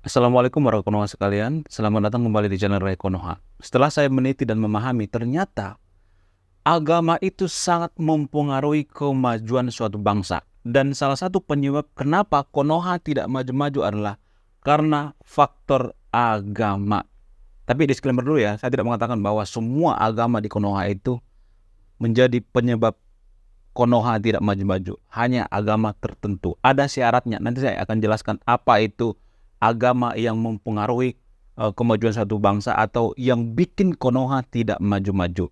Assalamualaikum warahmatullahi wabarakatuh sekalian. Selamat datang kembali di channel Ray Konoha. Setelah saya meneliti dan memahami, ternyata agama itu sangat mempengaruhi kemajuan suatu bangsa. Dan salah satu penyebab kenapa Konoha tidak maju-maju adalah karena faktor agama. Tapi disclaimer dulu ya, saya tidak mengatakan bahwa semua agama di Konoha itu menjadi penyebab Konoha tidak maju-maju. Hanya agama tertentu. Ada syaratnya. Nanti saya akan jelaskan apa itu agama yang mempengaruhi kemajuan satu bangsa atau yang bikin Konoha tidak maju-maju.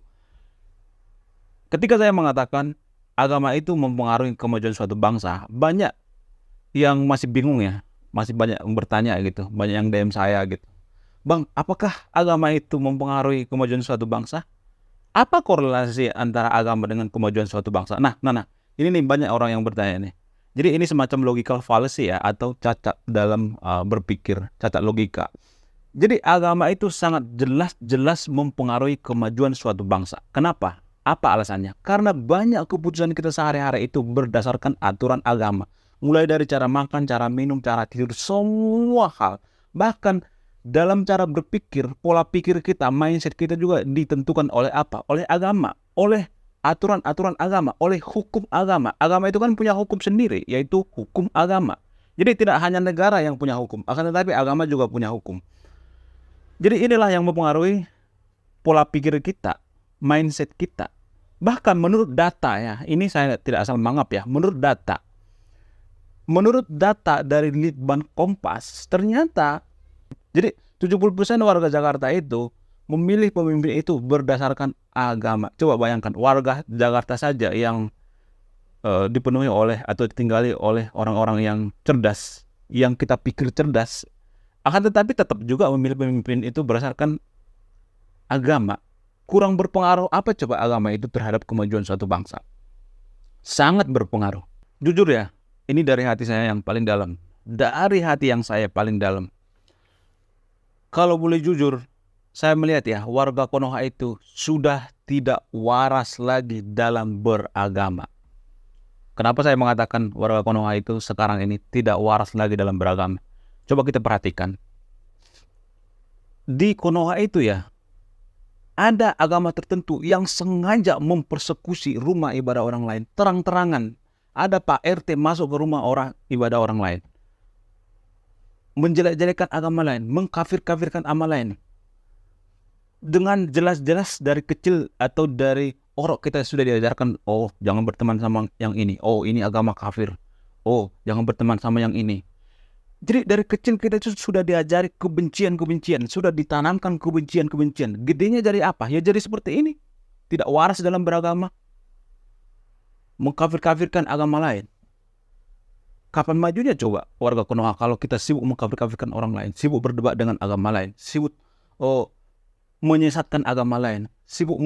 Ketika saya mengatakan agama itu mempengaruhi kemajuan suatu bangsa, banyak yang masih bingung ya. Masih banyak yang bertanya gitu. Banyak yang DM saya gitu. Bang, apakah agama itu mempengaruhi kemajuan suatu bangsa? Apa korelasi antara agama dengan kemajuan suatu bangsa? Nah. Ini nih banyak orang yang bertanya nih. Jadi ini semacam logical fallacy ya, atau cacat dalam berpikir, cacat logika. Jadi agama itu sangat jelas mempengaruhi kemajuan suatu bangsa. Kenapa? Apa alasannya? Karena banyak keputusan kita sehari-hari itu berdasarkan aturan agama. Mulai dari cara makan, cara minum, cara tidur, semua hal. Bahkan dalam cara berpikir, pola pikir kita, mindset kita juga ditentukan oleh apa? Oleh agama, oleh aturan-aturan agama, oleh hukum agama. Agama itu kan punya hukum sendiri, yaitu hukum agama. Jadi tidak hanya negara yang punya hukum, akan tetapi agama juga punya hukum. Jadi inilah yang mempengaruhi pola pikir kita, mindset kita. Bahkan menurut data ya, ini saya tidak asal mangap ya, menurut data dari Litbang Kompas, ternyata jadi 70% warga Jakarta itu memilih pemimpin itu berdasarkan agama. Coba bayangkan warga Jakarta saja yang dipenuhi oleh atau ditinggali oleh orang-orang yang cerdas, yang kita pikir cerdas, akan tetapi tetap juga memilih pemimpin itu berdasarkan agama. Kurang berpengaruh apa coba agama itu terhadap kemajuan suatu bangsa? Sangat berpengaruh. Jujur ya, ini dari hati saya yang paling dalam. Dari hati yang saya paling dalam. Kalau boleh jujur, saya melihat ya, warga Konoha itu sudah tidak waras lagi dalam beragama. Kenapa saya mengatakan warga Konoha itu sekarang ini tidak waras lagi dalam beragama? Coba kita perhatikan. Di Konoha itu ya, ada agama tertentu yang sengaja mempersekusi rumah ibadah orang lain. Terang-terangan, ada Pak RT masuk ke rumah orang ibadah orang lain. Menjelek-jelekan agama lain, mengkafir-kafirkan agama lain. Dengan jelas-jelas dari kecil atau dari orok kita sudah diajarkan, oh jangan berteman sama yang ini, oh ini agama kafir, oh jangan berteman sama yang ini. Jadi dari kecil kita itu sudah diajari kebencian-kebencian, sudah ditanamkan kebencian-kebencian. Gedenya jadi apa? Ya jadi seperti ini. Tidak waras dalam beragama. Mengkafir-kafirkan agama lain. Kapan majunya coba warga Konoha kalau kita sibuk mengkafir-kafirkan orang lain, sibuk berdebat dengan agama lain, sibuk menyesatkan agama lain, sibuk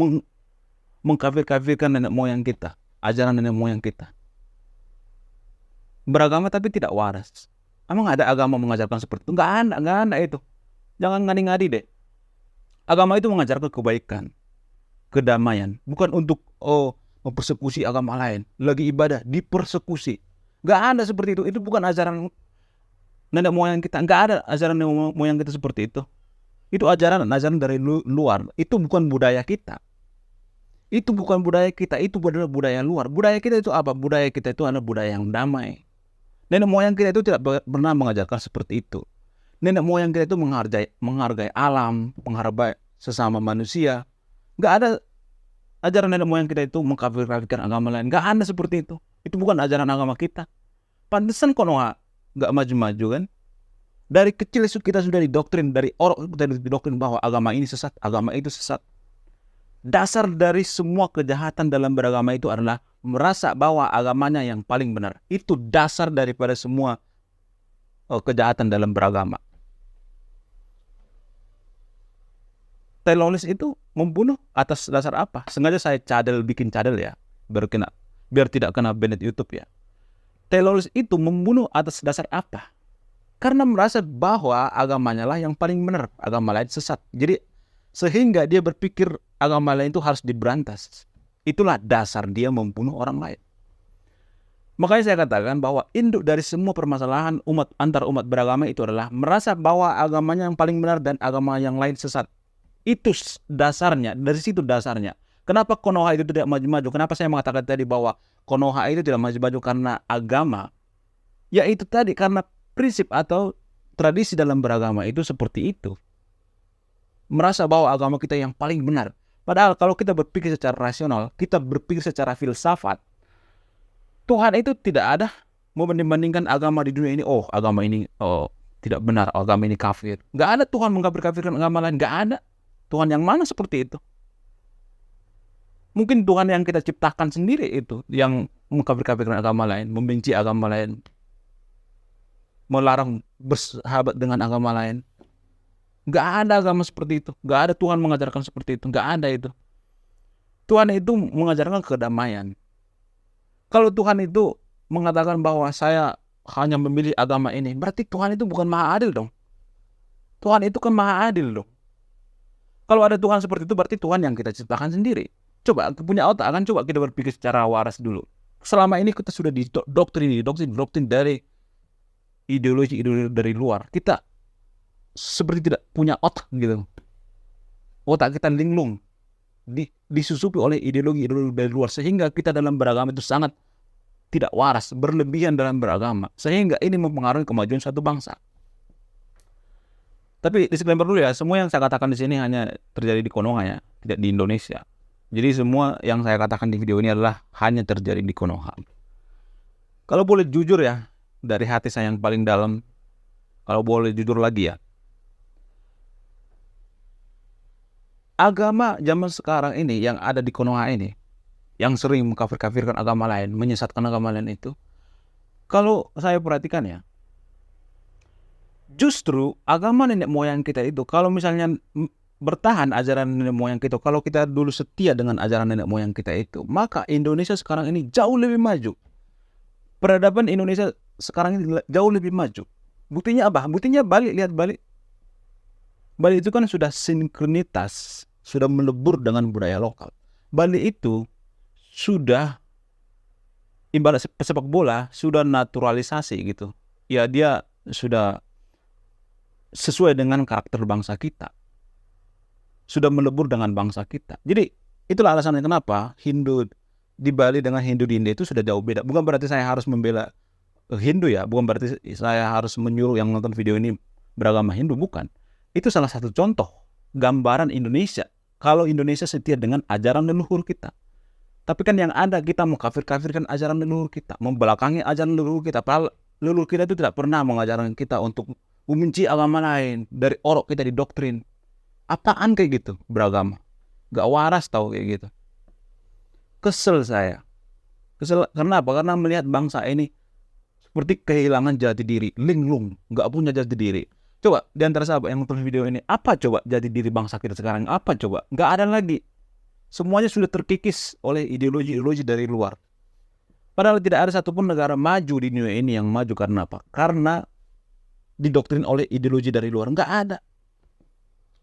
mengkafir-kafirkan nenek moyang kita, ajaran nenek moyang kita. Beragama tapi tidak waras. Emang ada agama mengajarkan seperti itu? Enggak ada itu. Jangan ngadi-ngadi deh. Agama itu mengajarkan kebaikan, kedamaian, bukan untuk mempersekusi agama lain. Lagi ibadah dipersekusi. Enggak ada seperti itu. Itu bukan ajaran nenek moyang kita. Enggak ada ajaran nenek moyang kita seperti itu. Itu ajaran dari luar. Itu bukan budaya kita. Itu bukan budaya kita. Itu adalah budaya luar. Budaya kita itu apa? Budaya kita itu adalah budaya yang damai. Nenek moyang kita itu tidak pernah mengajarkan seperti itu. Nenek moyang kita itu menghargai alam, menghargai sesama manusia. Enggak ada ajaran nenek moyang kita itu mengkafir-kafirkan agama lain. Enggak ada seperti itu. Itu bukan ajaran agama kita. Pantesan Konoha enggak maju-maju kan? Dari kecil kita sudah didoktrin, dari orang kita didoktrin bahwa agama ini sesat, agama itu sesat. Dasar dari semua kejahatan dalam beragama itu adalah merasa bahwa agamanya yang paling benar. Itu dasar daripada semua kejahatan dalam beragama. Teroris itu membunuh atas dasar apa? Sengaja saya bikin cadel ya, biar tidak kena banned YouTube ya. Teroris itu membunuh atas dasar apa? Karena merasa bahwa agamanya lah yang paling benar, agama lain sesat. Jadi sehingga dia berpikir agama lain itu harus diberantas. Itulah dasar dia membunuh orang lain. Makanya saya katakan bahwa induk dari semua permasalahan antar umat beragama itu adalah merasa bahwa agamanya yang paling benar dan agama yang lain sesat. Itu dasarnya, dari situ dasarnya. Kenapa Konoha itu tidak maju-maju? Kenapa saya mengatakan tadi bahwa Konoha itu tidak maju-maju karena agama? Ya itu tadi, karena prinsip atau tradisi dalam beragama itu seperti itu. Merasa bahwa agama kita yang paling benar. Padahal kalau kita berpikir secara rasional, kita berpikir secara filsafat, Tuhan itu tidak ada mau membandingkan agama di dunia ini. Oh, agama ini tidak benar, agama ini kafir. Nggak ada Tuhan mengkafir-kafirkan agama lain. Nggak ada. Tuhan yang mana seperti itu? Mungkin Tuhan yang kita ciptakan sendiri itu yang mengkafir-kafirkan agama lain, membenci agama lain, melarang bersahabat dengan agama lain. Nggak ada agama seperti itu. Nggak ada Tuhan mengajarkan seperti itu. Nggak ada itu. Tuhan itu mengajarkan kedamaian. Kalau Tuhan itu mengatakan bahwa saya hanya memilih agama ini, berarti Tuhan itu bukan maha adil dong. Tuhan itu kan maha adil dong. Kalau ada Tuhan seperti itu, berarti Tuhan yang kita ciptakan sendiri. Coba punya otak kan, coba kita berpikir secara waras dulu. Selama ini kita sudah didoktrin dari ideologi dari luar. Kita seperti tidak punya otak gitu. Otak kita linglung, disusupi oleh ideologi dari luar, sehingga kita dalam beragama itu sangat tidak waras, berlebihan dalam beragama, sehingga ini mempengaruhi kemajuan suatu bangsa. Tapi disclaimer dulu ya, semua yang saya katakan di sini hanya terjadi di Konoha ya, tidak di Indonesia. Jadi semua yang saya katakan di video ini adalah hanya terjadi di Konoha. Kalau boleh jujur ya, dari hati saya yang paling dalam, kalau boleh jujur lagi ya, agama zaman sekarang ini yang ada di Konoha ini, yang sering mengkafir-kafirkan agama lain, menyesatkan agama lain itu, kalau saya perhatikan ya, justru agama nenek moyang kita itu, kalau misalnya bertahan ajaran nenek moyang kita, kalau kita dulu setia dengan ajaran nenek moyang kita itu, maka Indonesia sekarang ini jauh lebih maju. Peradaban Indonesia sekarang ini jauh lebih maju. Buktinya apa? Buktinya Bali, lihat Bali. Bali itu kan sudah sinkronitas, sudah melebur dengan budaya lokal. Bali itu sudah ibarat sepak bola, sudah naturalisasi gitu. Ya dia sudah sesuai dengan karakter bangsa kita. Sudah melebur dengan bangsa kita. Jadi itulah alasannya kenapa Hindu di Bali dengan Hindu di India itu sudah jauh beda. Bukan berarti saya harus membela Hindu ya, bukan berarti saya harus menyuruh yang nonton video ini beragama Hindu, bukan. Itu salah satu contoh gambaran Indonesia. Kalau Indonesia setia dengan ajaran leluhur kita. Tapi kan yang ada kita mengkafir-kafirkan ajaran leluhur kita, membelakangi ajaran leluhur kita. Padahal leluhur kita itu tidak pernah mengajarkan kita untuk membenci agama lain. Dari orok kita didoktrin. Apaan kayak gitu beragama? Gak waras tahu kayak gitu. Kesel saya. Kesel karena apa? Karena melihat bangsa ini seperti kehilangan jati diri, linglung, gak punya jati diri. Coba di antara sahabat yang nonton video ini, apa coba jati diri bangsa kita sekarang? Apa coba? Gak ada lagi. Semuanya sudah terkikis oleh ideologi-ideologi dari luar. Padahal tidak ada satupun negara maju di dunia ini yang maju karena apa? Karena didoktrin oleh ideologi dari luar. Gak ada.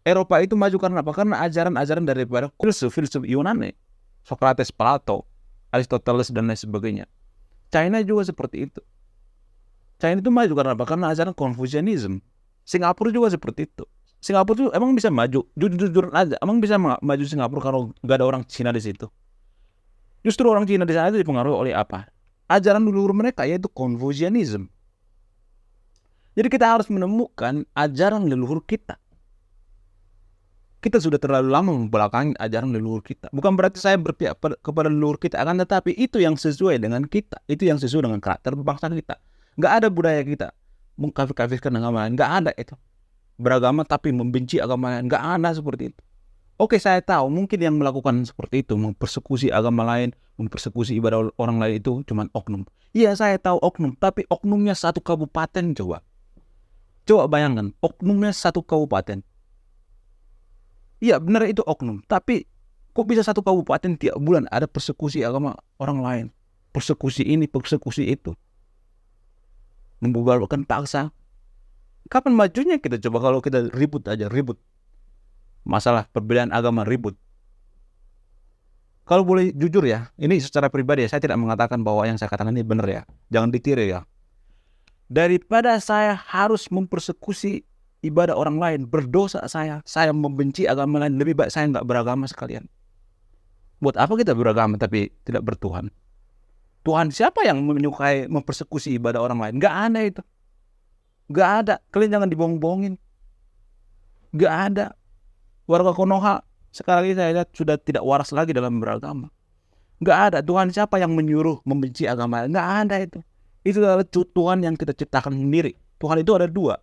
Eropa itu maju karena apa? Karena ajaran-ajaran daripada filsuf Yunani, Socrates, Plato, Aristoteles dan lain sebagainya. China juga seperti itu. China itu maju karena apa? Karena ajaran Confucianism. Singapura juga seperti itu. Singapura itu emang bisa maju, jujur aja, emang bisa maju Singapura kalau nggak ada orang Cina di situ. Justru orang Cina di sana itu dipengaruhi oleh apa? Ajaran leluhur mereka, yaitu Confucianism. Jadi kita harus menemukan ajaran leluhur kita. Kita sudah terlalu lama membelakangi ajaran leluhur kita. Bukan berarti saya berpihak kepada leluhur kita, akan tetapi itu yang sesuai dengan kita. Itu yang sesuai dengan karakter bangsa kita. Nggak ada budaya kita mengkafir-kafirkan agama lain. Nggak ada itu. Beragama tapi membenci agama lain. Nggak ada seperti itu. Oke, saya tahu mungkin yang melakukan seperti itu, mempersekusi agama lain, mempersekusi ibadah orang lain itu cuman oknum. Iya, saya tahu oknum. Tapi oknumnya satu kabupaten coba. Coba bayangkan, oknumnya satu kabupaten. Iya benar itu oknum, tapi kok bisa satu kabupaten tiap bulan ada persekusi agama orang lain, persekusi ini, persekusi itu, membubarkan paksa. Kapan majunya kita coba kalau kita ribut aja, ribut masalah perbedaan agama, ribut. Kalau boleh jujur ya, ini secara pribadi ya, saya tidak mengatakan bahwa yang saya katakan ini benar ya. Jangan ditiru ya. Daripada saya harus mempersekusi ibadah orang lain, berdosa saya membenci agama lain, lebih baik saya nggak beragama sekalian. Buat apa kita beragama tapi tidak bertuhan? Tuhan siapa yang menyukai mempersekusi ibadah orang lain? Nggak ada itu. Nggak ada. Kalian jangan dibohong-bohongin. Nggak ada. Warga Konoha sekarang ini saya lihat sudah tidak waras lagi dalam beragama. Nggak ada. Tuhan siapa yang menyuruh membenci agama lain? Nggak ada itu. Itu adalah Tuhan yang kita ciptakan sendiri. Tuhan itu ada dua.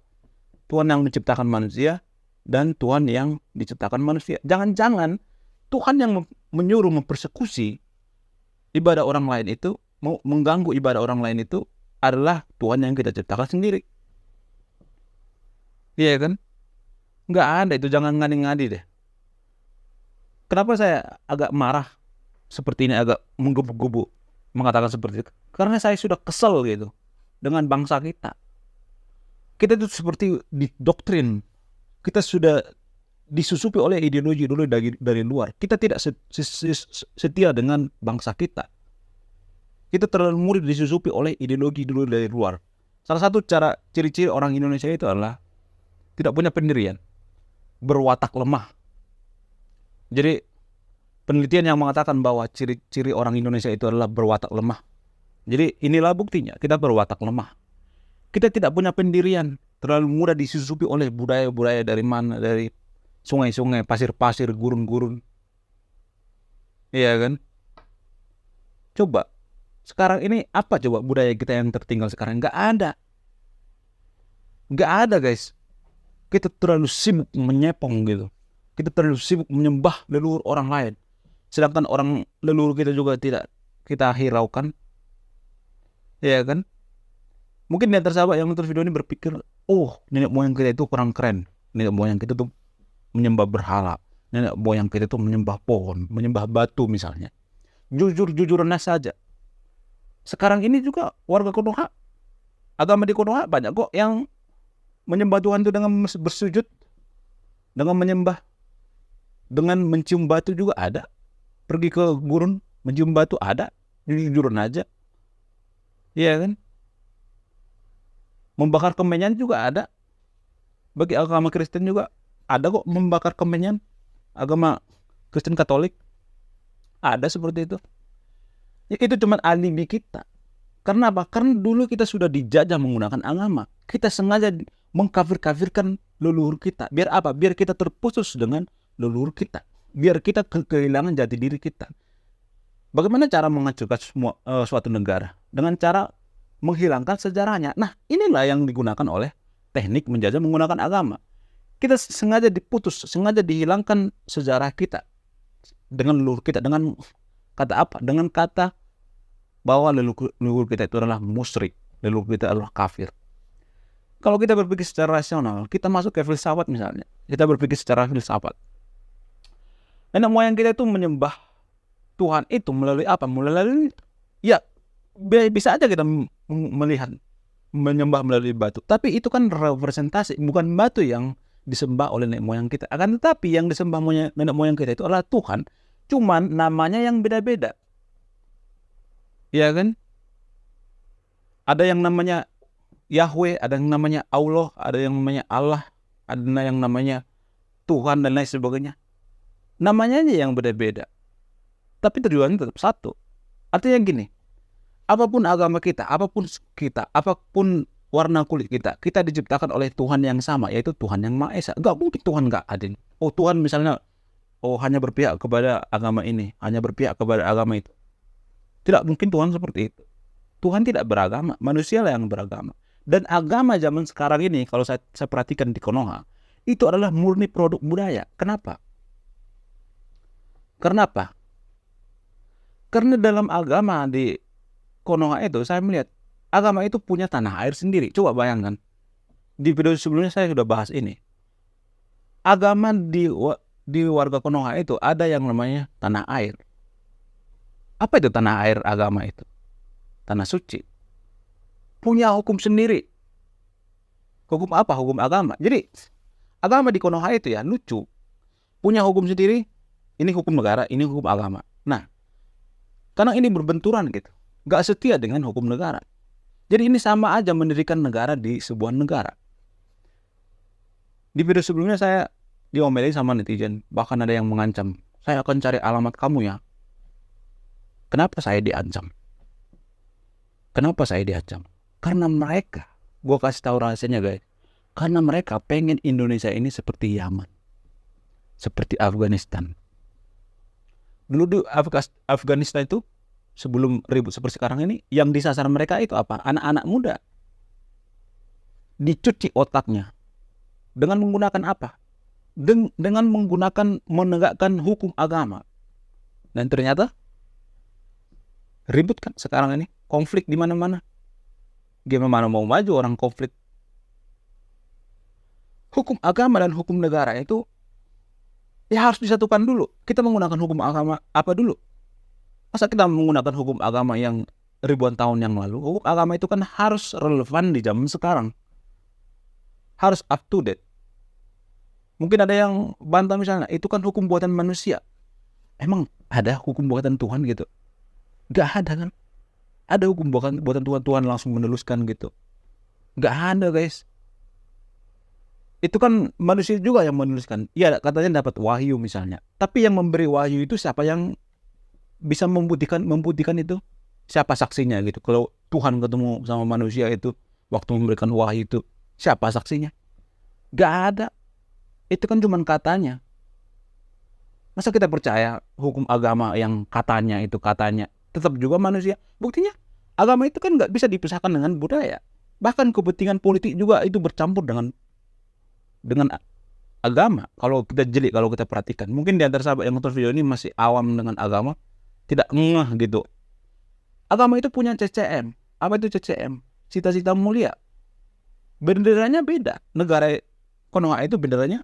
Tuhan yang menciptakan manusia dan Tuhan yang diciptakan manusia. Jangan-jangan Tuhan yang menyuruh mempersekusi ibadah orang lain itu, mau mengganggu ibadah orang lain itu adalah Tuhan yang kita ciptakan sendiri. Iya kan? Nggak ada itu, jangan ngadi-ngadi deh. Kenapa saya agak marah seperti ini, agak menggebu-gebu mengatakan seperti itu? Karena saya sudah kesel gitu dengan bangsa kita. Kita itu seperti didoktrin. Kita sudah disusupi oleh ideologi dulu dari luar. Kita tidak setia dengan bangsa kita. Kita terlalu mudah disusupi oleh ideologi dulu dari luar. Salah satu ciri-ciri orang Indonesia itu adalah tidak punya pendirian, berwatak lemah. Jadi penelitian yang mengatakan bahwa ciri-ciri orang Indonesia itu adalah berwatak lemah. Jadi inilah buktinya, kita berwatak lemah. Kita tidak punya pendirian, terlalu mudah disusupi oleh budaya-budaya dari mana, dari sungai-sungai, pasir-pasir, gurun-gurun. Iya kan? Coba, sekarang ini apa coba budaya kita yang tertinggal sekarang? Nggak ada. Nggak ada guys. Kita terlalu sibuk menyepong gitu. Kita terlalu sibuk menyembah leluhur orang lain. Sedangkan orang leluhur kita juga tidak kita hiraukan. Iya kan? Mungkin di antara sahabat yang nonton video ini berpikir, oh nenek moyang kita itu kurang keren. Nenek moyang kita tuh menyembah berhala. Nenek moyang kita tuh menyembah pohon, menyembah batu misalnya. Jujur-jujuran saja. Sekarang ini juga warga Konoha, agama di Konoha banyak kok yang menyembah Tuhan itu dengan bersujud, dengan menyembah, dengan mencium batu juga ada. Pergi ke gurun, mencium batu ada. Jujuran aja. Iya kan? Membakar kemenyan juga ada. Bagi agama Kristen juga ada kok membakar kemenyan. Agama Kristen Katolik ada seperti itu. Ya, itu cuma alibi kita. Karena apa? Karena dulu kita sudah dijajah menggunakan agama. Kita sengaja mengkafir-kafirkan leluhur kita. Biar apa? Biar kita terputus dengan leluhur kita. Biar kita kehilangan jati diri kita. Bagaimana cara menghancurkan suatu negara? Dengan cara menghilangkan sejarahnya. Nah, inilah yang digunakan oleh teknik menjajah menggunakan agama. Kita sengaja diputus, sengaja dihilangkan sejarah kita dengan leluhur kita. Dengan kata apa? Dengan kata bahwa leluhur kita itu adalah musyrik, leluhur kita adalah kafir. Kalau kita berpikir secara rasional, kita masuk ke filsafat misalnya. Kita berpikir secara filsafat. Nenek moyang kita itu menyembah Tuhan itu melalui apa? Melalui, ya bisa aja kita melihat menyembah melalui batu. Tapi itu kan representasi, bukan batu yang disembah oleh nenek moyang kita. Akan tetapi yang disembah nenek moyang kita itu adalah Tuhan. Cuman namanya yang beda-beda. Ya kan? Ada yang namanya Yahweh, ada yang namanya Allah, ada yang namanya Allah, ada yang namanya Tuhan dan lain sebagainya. Namanya aja yang beda-beda. Tapi tujuannya tetap satu. Artinya gini, apapun agama kita, apapun warna kulit kita diciptakan oleh Tuhan yang sama, yaitu Tuhan yang Maha Esa. Gak mungkin Tuhan gak adil. Oh Tuhan misalnya, hanya berpihak kepada agama ini, hanya berpihak kepada agama itu. Tidak mungkin Tuhan seperti itu. Tuhan tidak beragama, manusia lah yang beragama. Dan agama zaman sekarang ini, kalau saya perhatikan di Konoha, itu adalah murni produk budaya. Kenapa? Karena dalam agama di Konoha itu, saya melihat agama itu punya tanah air sendiri. Coba bayangkan. Di video sebelumnya saya sudah bahas ini. Agama di warga Konoha itu ada yang namanya tanah air. Apa itu tanah air agama itu? Tanah suci. Punya hukum sendiri. Hukum apa? Hukum agama. Jadi agama di Konoha itu ya lucu. Punya hukum sendiri. Ini hukum negara, ini hukum agama. Nah, Karena ini berbenturan gitu. Gak setia dengan hukum negara. Jadi ini sama aja mendirikan negara di sebuah negara. Di video sebelumnya saya diomelin sama netizen. Bahkan ada yang mengancam, saya akan cari alamat kamu ya. Kenapa saya diancam? Kenapa saya diancam? Karena mereka, gue kasih tahu rahasianya guys. Karena mereka pengen Indonesia ini seperti Yaman. Seperti Afghanistan. Dulu di Afghanistan itu, sebelum ribut seperti sekarang ini, yang disasar mereka itu apa? Anak-anak muda. Dicuci otaknya. Dengan menggunakan apa? Dengan menggunakan menegakkan hukum agama. Dan ternyata ribut kan sekarang ini. Konflik di mana-mana. Gimana mau maju orang konflik? Hukum agama dan hukum negara itu ya harus disatukan dulu. Kita menggunakan hukum agama apa dulu? Masa kita menggunakan hukum agama yang ribuan tahun yang lalu? Hukum agama itu kan harus relevan di zaman sekarang. Harus up to date. Mungkin ada yang bantah misalnya, itu kan hukum buatan manusia. Emang ada hukum buatan Tuhan gitu? Gak ada kan? Ada hukum buatan Tuhan, Tuhan langsung menuliskan gitu. Gak ada guys. Itu kan manusia juga yang menuliskan. Ya katanya dapat wahyu misalnya. Tapi yang memberi wahyu itu siapa yang bisa membuktikan itu? Siapa saksinya gitu? Kalau Tuhan ketemu sama manusia itu waktu memberikan wahyu itu, siapa saksinya? Gak ada. Itu kan cuma katanya. Masa kita percaya hukum agama yang katanya itu katanya? Tetap juga manusia. Buktinya agama itu kan gak bisa dipisahkan dengan budaya. Bahkan kepentingan politik juga itu bercampur dengan agama. Kalau kita jeli, kalau kita perhatikan, mungkin di antara sahabat yang nonton video ini masih awam dengan agama, tidak ngeh gitu. Agama itu punya CCM. Apa itu CCM? Cita-cita mulia. Benderanya beda. Negara Konoha itu benderanya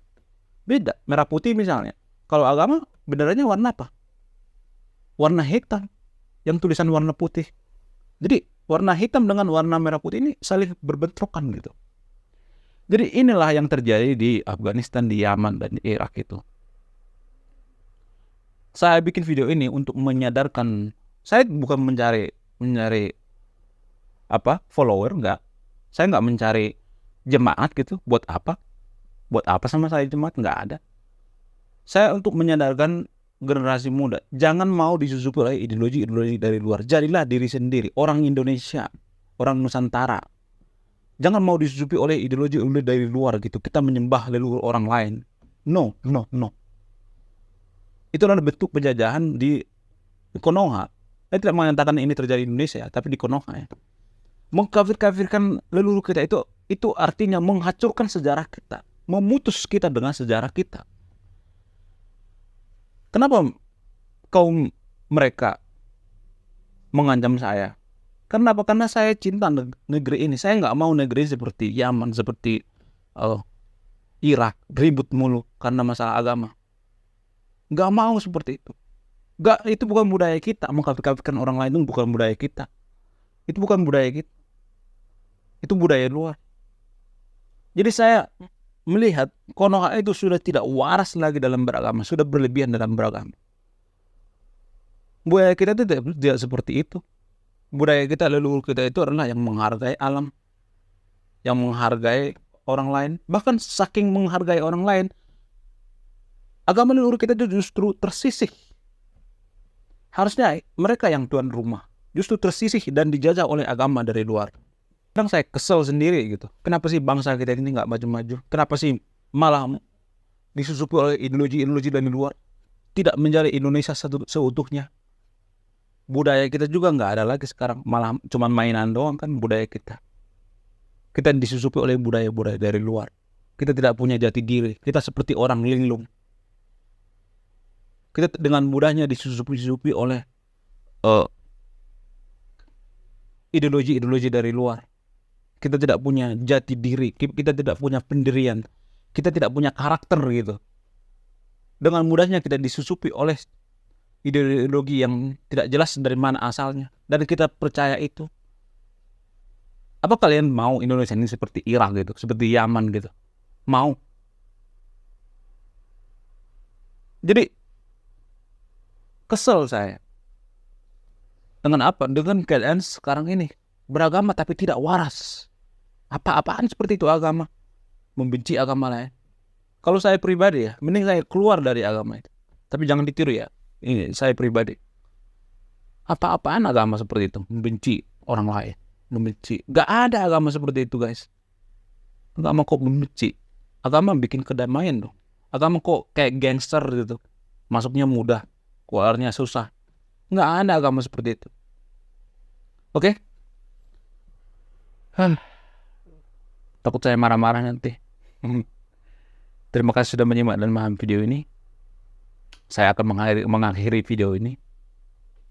beda. Merah putih misalnya. Kalau agama benderanya warna apa? Warna hitam. Yang tulisan warna putih. Jadi warna hitam dengan warna merah putih ini saling berbentrokan gitu. Jadi inilah yang terjadi di Afghanistan, di Yaman, dan di Irak itu. Saya bikin video ini untuk menyadarkan. Saya bukan mencari follower, enggak. Saya enggak mencari jemaat gitu. Buat apa? Buat apa sama saya jemaat? Enggak ada. Saya untuk menyadarkan generasi muda, jangan mau disusupi oleh ideologi dari luar. Jadilah diri sendiri, orang Indonesia, orang Nusantara. Jangan mau disusupi oleh ideologi dari luar gitu. Kita menyembah leluhur orang lain. No. Itu adalah bentuk penjajahan di Konoha. Saya tidak mengatakan ini terjadi di Indonesia, tapi di Konoha ya. Mengkafirkan leluhur kita itu artinya menghancurkan sejarah kita, memutus kita dengan sejarah kita. Kenapa kaum mereka mengancam saya? Kenapa? Karena saya cinta negeri ini. Saya nggak mau negeri seperti Yaman, seperti Irak, ribut mulu karena masalah agama. Nggak mau seperti itu. Itu bukan budaya kita. Mengkafirkan orang lain itu bukan budaya kita. Itu bukan budaya kita. Itu budaya luar. Jadi saya melihat Konoha itu sudah tidak waras lagi dalam beragama, sudah berlebihan dalam beragama. Budaya kita tidak seperti itu. Budaya kita, leluhur kita itu adalah yang menghargai alam, yang menghargai orang lain. Bahkan saking menghargai orang lain, agama leluhur kita itu justru tersisih. Harusnya mereka yang tuan rumah, justru tersisih dan dijajah oleh agama dari luar. Kadang saya kesel sendiri gitu. Kenapa sih bangsa kita ini nggak maju-maju? Kenapa sih malah disusupi oleh ideologi dari luar? Tidak menjadi Indonesia seutuhnya. Budaya kita juga nggak ada lagi sekarang. Malah cuma mainan doang kan budaya kita. Kita disusupi oleh budaya-budaya dari luar. Kita tidak punya jati diri. Kita seperti orang linglung. Kita dengan mudahnya disusupi oleh ideologi dari luar. Kita tidak punya jati diri, kita tidak punya pendirian, kita tidak punya karakter gitu. Dengan mudahnya kita disusupi oleh ideologi yang tidak jelas dari mana asalnya, dan kita percaya itu. Apa kalian mau Indonesia ini seperti Irak gitu, seperti Yaman gitu? Mau? Jadi kesel saya. Dengan apa? Dengan keadaan sekarang ini. Beragama tapi tidak waras. Apa-apaan seperti itu agama. Membenci agama lain. Kalau saya pribadi ya, mending saya keluar dari agama itu. Tapi jangan ditiru ya. Ini saya pribadi. Apa-apaan agama seperti itu. Membenci orang lain. Membenci. Gak ada agama seperti itu, guys. Agama kok membenci. Agama bikin kedamaian dong. Agama kok kayak gangster gitu. Masuknya mudah. Keluarnya susah. Gak ada agama seperti itu. Oke? Takut saya marah-marah nanti. Terima kasih sudah menyimak dan memahami video ini. Saya akan mengakhiri video ini.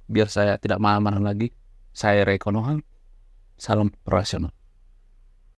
Biar saya tidak marah-marah lagi. Saya Ray Konoha. Salam operasional.